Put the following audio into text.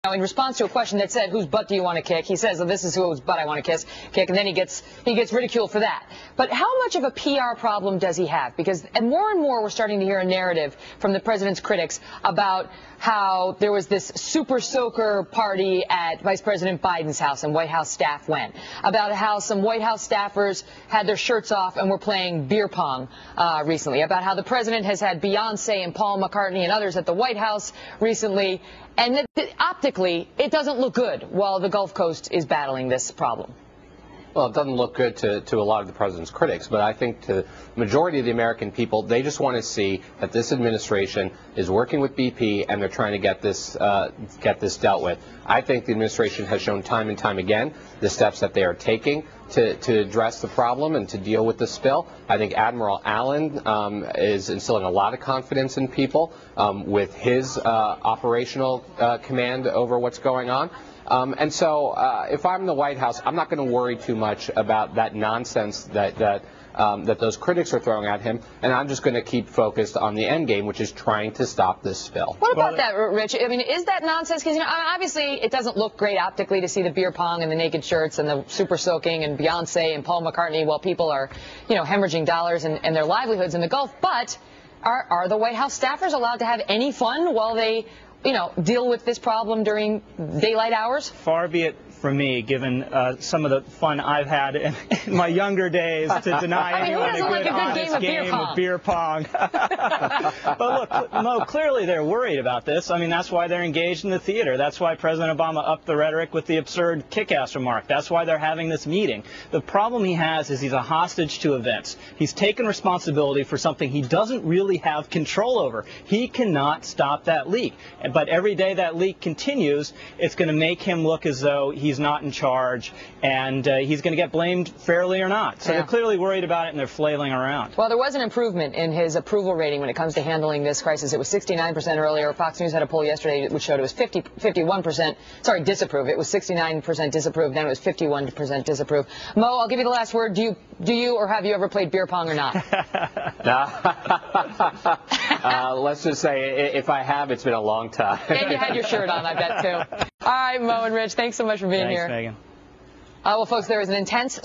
Now, in response to a question that said, whose butt do you want to kick? He says, well, this is whose butt I want to kick, and then he gets ridiculed for that. But how much of a PR problem does he have? Because more and more we're starting to hear a narrative from the president's critics about how there was this super soaker party at Vice President Biden's house and White House staff went, about how some White House staffers had their shirts off and were playing beer pong recently, about how the president has had Beyonce and Paul McCartney and others at the White House recently, and that optically it doesn't look good while the Gulf Coast is battling this problem. Well, it doesn't look good to a lot of the president's critics, but I think to the majority of the American people, they just want to see that this administration is working with BP and they're trying to get this dealt with. I think the administration has shown time and time again the steps that they are taking to address the problem and to deal with the spill. I think Admiral Allen is instilling a lot of confidence in people with his operational command over what's going on. And so if I'm the White House, I'm not going to worry too much about that nonsense that those critics are throwing at him, and I'm just going to keep focused on the end game, which is trying to stop this spill. What about that, Rich? I mean, is that nonsense? Because, obviously it doesn't look great optically to see the beer pong and the naked shirts and the super soaking and Beyonce and Paul McCartney while people are, hemorrhaging dollars and their livelihoods in the Gulf. But are the White House staffers allowed to have any fun while they deal with this problem during daylight hours? Far be it from me, given some of the fun I've had in my younger days, to deny anyone a good honest game of beer pong. But look, Mo, clearly they're worried about this. I mean, that's why they're engaged in the theater. That's why President Obama upped the rhetoric with the absurd kick-ass remark. That's why they're having this meeting. The problem he has is he's a hostage to events. He's taken responsibility for something he doesn't really have control over. He cannot stop that leak. But every day that leak continues, it's going to make him look as though he's not in charge, and he's going to get blamed fairly or not. So they're clearly worried about it, and they're flailing around. Well, there was an improvement in his approval rating when it comes to handling this crisis. It was 69% earlier. Fox News had a poll yesterday which showed it was 51%. Sorry, disapprove. It was 69% disapprove. Then it was 51% disapprove. Mo, I'll give you the last word. Do you or have you ever played beer pong or not? Let's just say if I have, it's been a long time. And you had your shirt on, I bet, too. All right, Mo and Rich, thanks so much for being here. Thanks, Megan. Well, folks, there is an intense